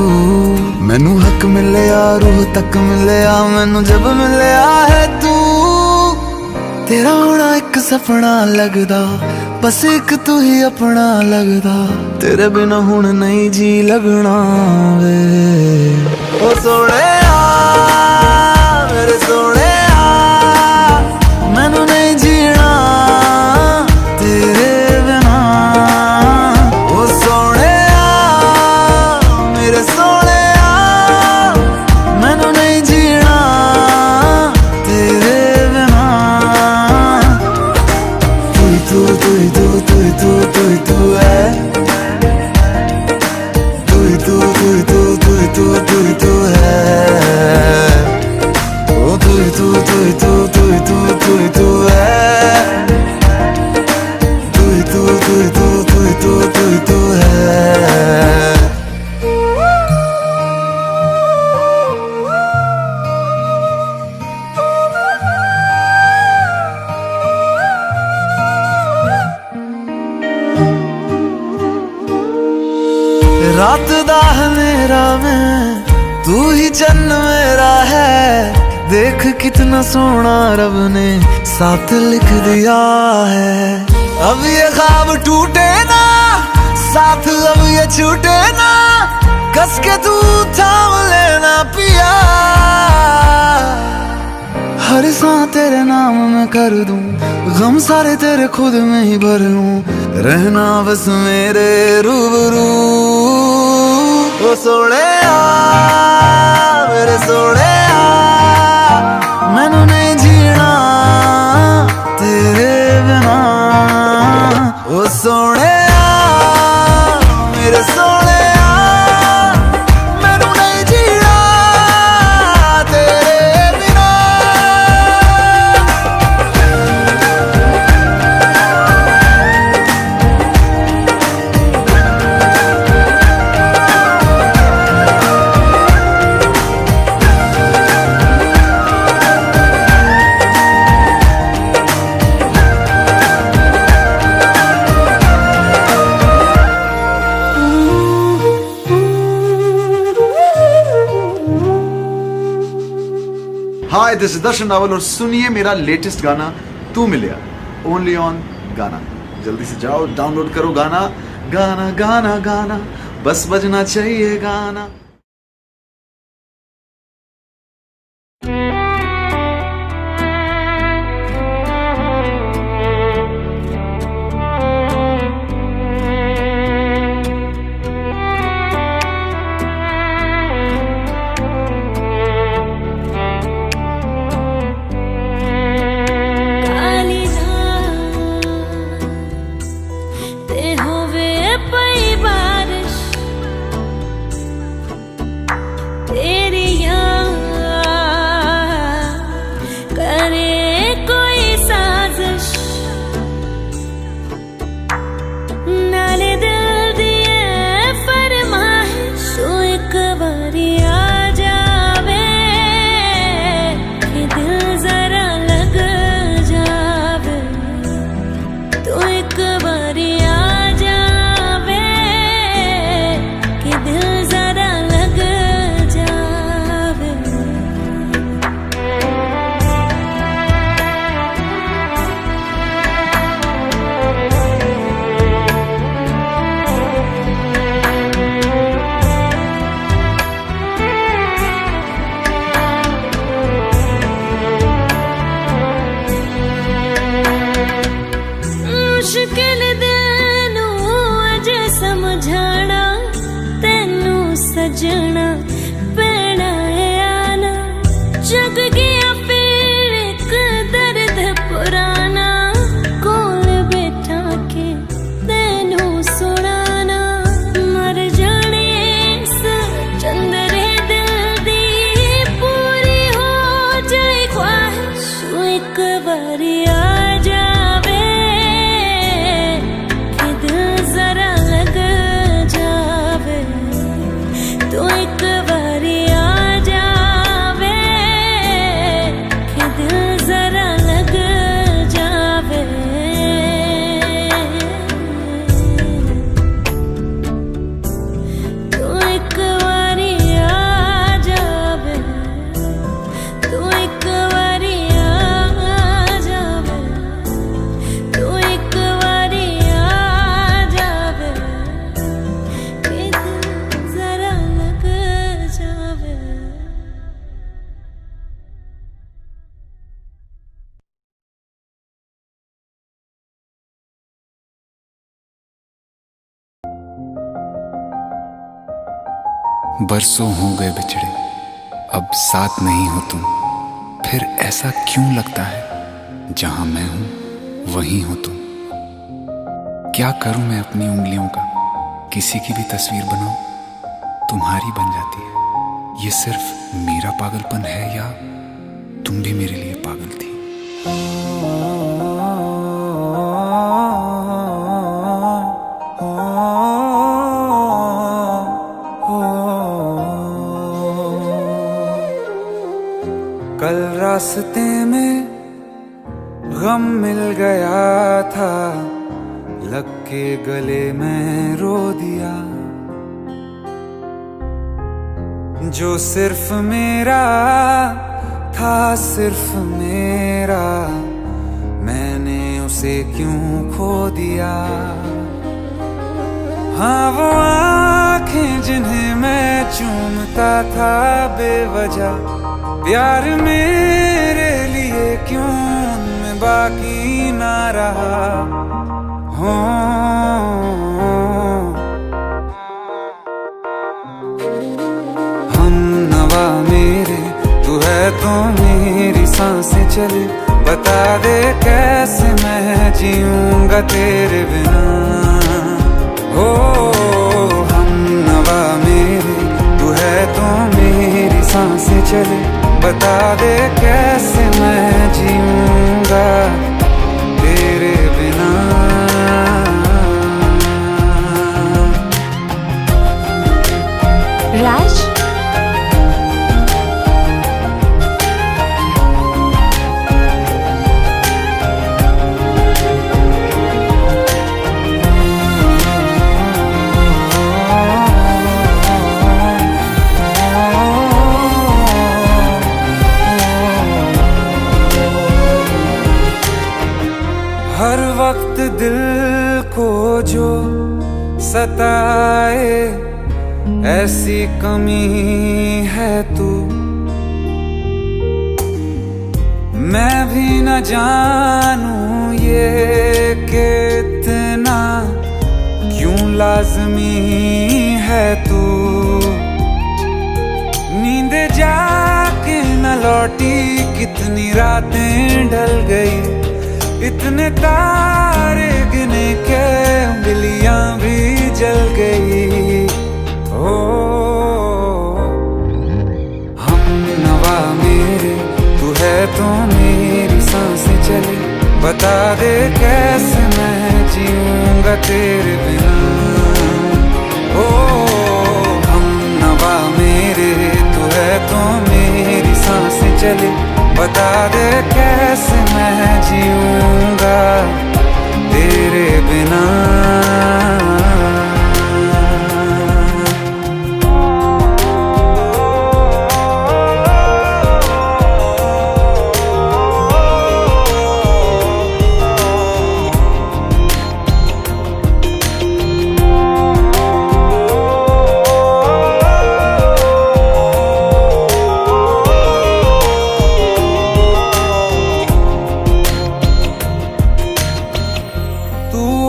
मैनू हक मिलिया रूह तक मिलिया मैनू जब मिलिया है तू। तेरा होना एक सपना लगदा, बस एक तू ही अपना लगदा। तेरे बिना हुण नहीं जी लगना वे। ओ सोहणिया मेरे सोहणिया, मैनू नहीं जीना तेरे बिना। ओ सोहणिया मेरे सोहणिया, मैनू नहीं जीना तेरे बिना। तू तू तू तू तू तू तू है, तू तू तू तू तू तू तू है। ओ तू तू तू तू तू तू तू है, तू तू तू तू तू तू है। रात दा मेरा मैं, तू ही चन्न मेरा है। देख कितना सोना रब ने साथ लिख दिया है। अब ये ख्वाब टूटे ना, साथ अब ये छूटे ना। कस के तू थाम लेना पिया, हर सांस तेरे नाम में कर दूं। गम सारे तेरे खुद में ही भर लूं, रहना बस मेरे रूबरू। ओ सोहणिया मेरे सोहणिया, मैनू नहीं जीना तेरे बिना। ओ सोहणिया मेरे सोहणिया, मैनू नहीं जीना तेरे बिना। हाय दिस इज दर्शन रावल और सुनिए मेरा लेटेस्ट गाना तू मिलिया ओनली ऑन गाना। जल्दी से जाओ डाउनलोड करो गाना गाना गाना गाना, बस बजना चाहिए गाना। सजना पैना आना जग गया फिर एक दर्द पुराना कोल बैठा के तेनू सुनाना मर जाने चंदरे दिल दी पूरी हो जाए ख्वाहिश एक बारी आ जावे कि दिल जरा लग जावे तो एक बारी आ जावे कि दिल जरा लग जावे तो एक बारी आ जावे तो एक बारी आ जावे तो एक बारी आ जावे कि दिल जरा लग जावे। बरसों हो गए बिछड़े, अब साथ नहीं हो तुम। फिर ऐसा क्यों लगता है जहां मैं हूं वहीं हो तुम। क्या करूं मैं अपनी उंगलियों का, किसी की भी तस्वीर बनाऊं तुम्हारी बन जाती है। ये सिर्फ मेरा पागलपन है या तुम भी मेरे लिए पागल थी। कल रास्ते में गम मिल गया था, लग के गले में रो दिया। जो सिर्फ मेरा था, सिर्फ मेरा, मैंने उसे क्यों खो दिया। हाँ वो आँखें जिन्हें मैं चूमता था बेवजह, प्यार मेरे लिए क्यों उनमें बाकी ना रहा। हो हम नवा मेरे, तू है तो मेरी सांसें चले। बता दे कैसे मैं जीऊंगा तेरे बिना। हो हम नवा मेरे, तू है तो मेरी सांसें चले। बता दे कैसे मैं जीऊंगा तेरे बिना। राज सताए, ऐसी कमी है तू। मैं भी न जानूं ये कि इतना क्यों लाज़मी है तू। नींद जाके न लौटी, कितनी रातें ढल गई, इतने तारे गिने के उंगलियां भी जल गई। ओ हम नवा मेरे, तू है तो मेरी सांसें चले, बता दे कैसे मैं जीऊंगा तेरे बिना। ओ हम नवा मेरे, तू है तो मेरी सांसें चले, बता दे कैसे मैं जीऊंगा तेरे बिना।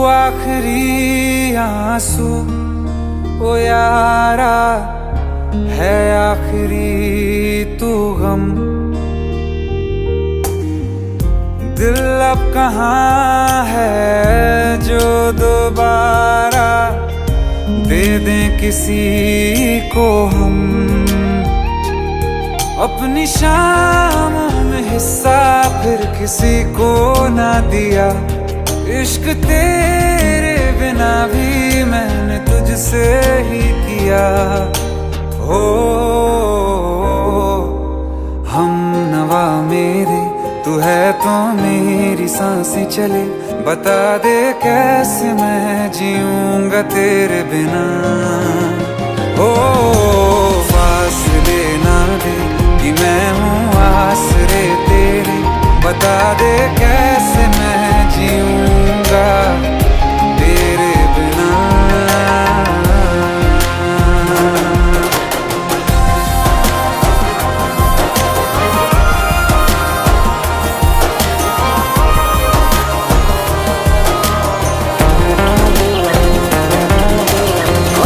आखिरी आंसू ओ यारा है, आखिरी तू गम। दिल अब कहाँ है जो दोबारा दे दें किसी को हम। अपनी शामों में हिस्सा फिर किसी को ना दिया, इश्क तेरे बिना भी मैंने तुझसे ही किया। हो हम नवा मेरे, तू है तो मेरी सांसें चले, बता दे कैसे मैं जीऊंगा तेरे बिना। ओ फासले ना दे कि मैं हूँ आसरे तेरे, बता दे कैसे मैं जीऊंगा तेरे बिना।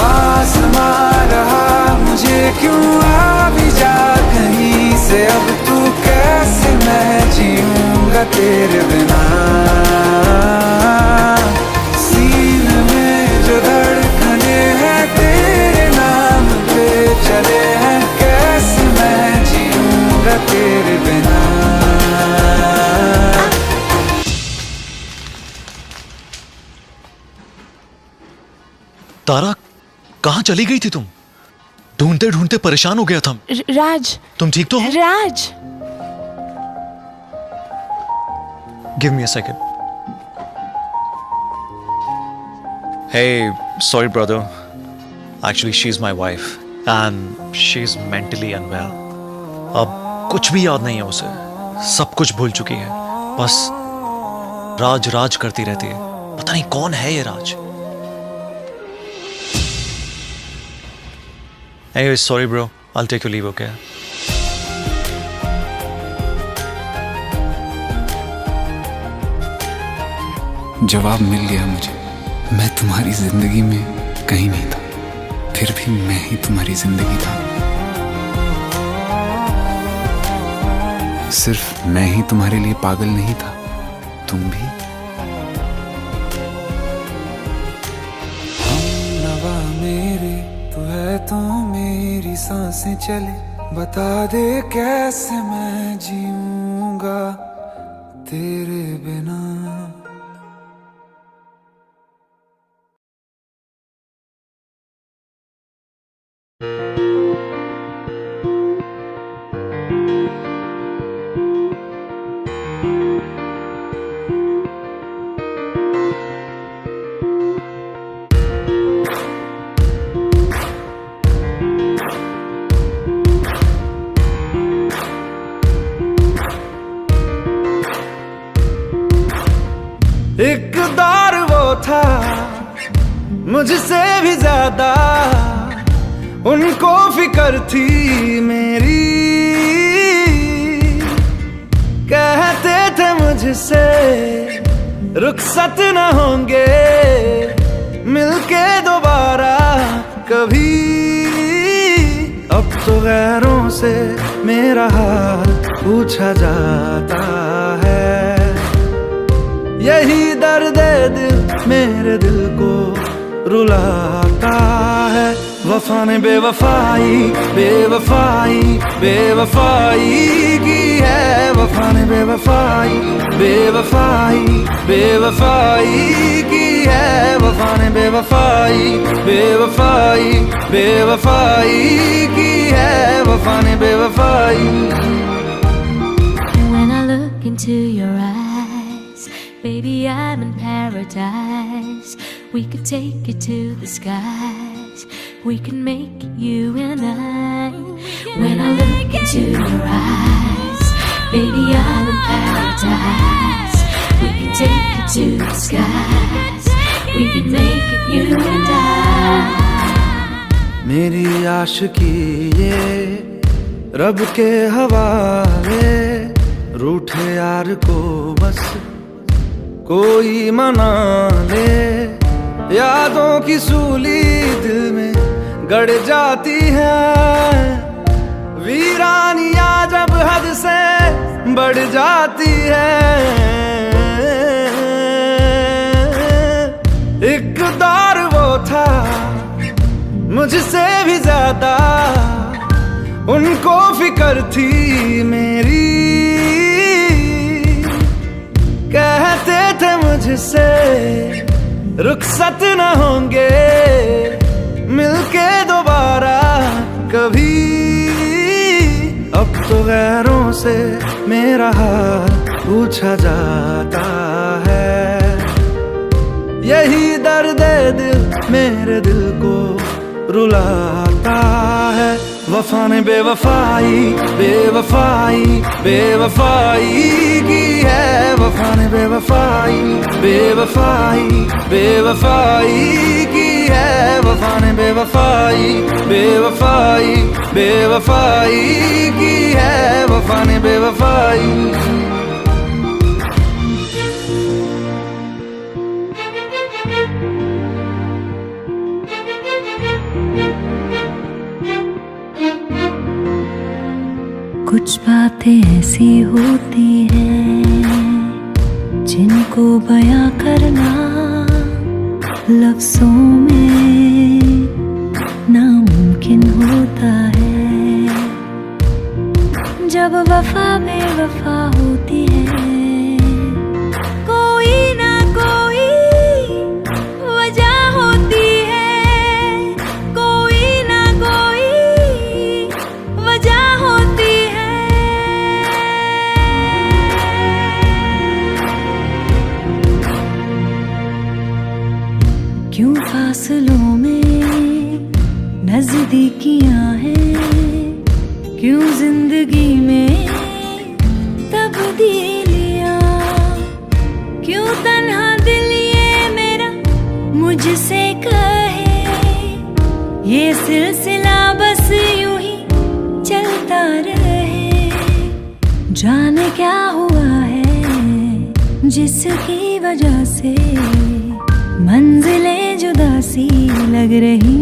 आसमां रहा मुझे क्यों, आ भी जा कहीं से, अब तू कैसे मैं जीऊंगा तेरे बिना। सीने में जो धड़कने हैं तेरे नाम पे चले हैं, कैसे मैं जीऊंगा तेरे बिना। तारा, कहाँ चली गई थी तुम? ढूंढते ढूंढते परेशान हो गया था। राज, तुम ठीक तो हो? राज, Give me a second. Hey, sorry brother. Actually, she's my wife and she's mentally unwell. अब कुछ भी याद नहीं है उसे, सब कुछ भूल चुकी है, बस राज राज करती रहती है। पता नहीं कौन है ये राज। Anyway, sorry bro. I'll take your leave, okay? जवाब मिल गया मुझे। मैं तुम्हारी जिंदगी में कहीं नहीं था, फिर भी मैं ही तुम्हारी जिंदगी था। सिर्फ मैं ही तुम्हारे लिए पागल नहीं था, तुम भी। हम नवा मेरे, तू है तो मेरी सांसें चले, बता दे कैसे मैं जीऊंगा तेरे बिना। मुझसे भी ज्यादा उनको फिक्र थी मेरी। कहते थे मुझसे रुखसत न होंगे मिलके दोबारा कभी। अब तो गैरों से मेरा हाल पूछा जाता है। यही दर्द दिल मेरे दिल को रुलाता है। वफा ने बेवफाई बेवफाई बेवफाई की है। वफा ने बेवफाई बेवफाई बेवफाई की है। वफा ने बेवफाई बेवफाई बेवफाई की है। वफा ने बेवफाई। When I look into your eyes, baby, I'm in paradise. We could take it to the skies. We can make it you and I. When I look into your eyes, baby, I'm in paradise. We can take it to the skies. We can make it you and I. मेरी आशिकी ये रब के हवाले। रूठे यार को बस कोई मना ले। यादों की सूली दिल में गड़ जाती है। वीरानियां जब हद से बढ़ जाती है। एक दौर वो था मुझसे भी ज्यादा उनको फिक्र थी मेरी। कहते थे मुझसे रुखसत न होंगे मिलके दोबारा कभी। अब तो गैरों से मेरा हाल पूछा जाता है। यही दर्द दिल मेरे दिल को रुलाता है। वफा ने बेवफाई बेवफाई बेवफाई की है। वफा ने बेवफाई बेवफाई बेवफाई की है। वफा ने बेवफाई बेवफाई बेवफाई की है। वफा ने बेवफाई। कुछ बातें ऐसी होती हैं जिनको बयां करना लफ्जों में नामुमकिन होता है। जब वफा बेवफा होती है कोई ना कोई वजह होती है। कोई ना कोई वजह होती है। क्यों फासलों में नजदीकियां हैं। क्यों जिंदगी में तब्दीलियां। क्यों तन्हा दिल ये मेरा मुझसे कहे। ये सिलसिला बस यूं ही चलता रहे। जाने क्या हुआ है जिसकी वजह से मंजिलें जुदा सी लग रही।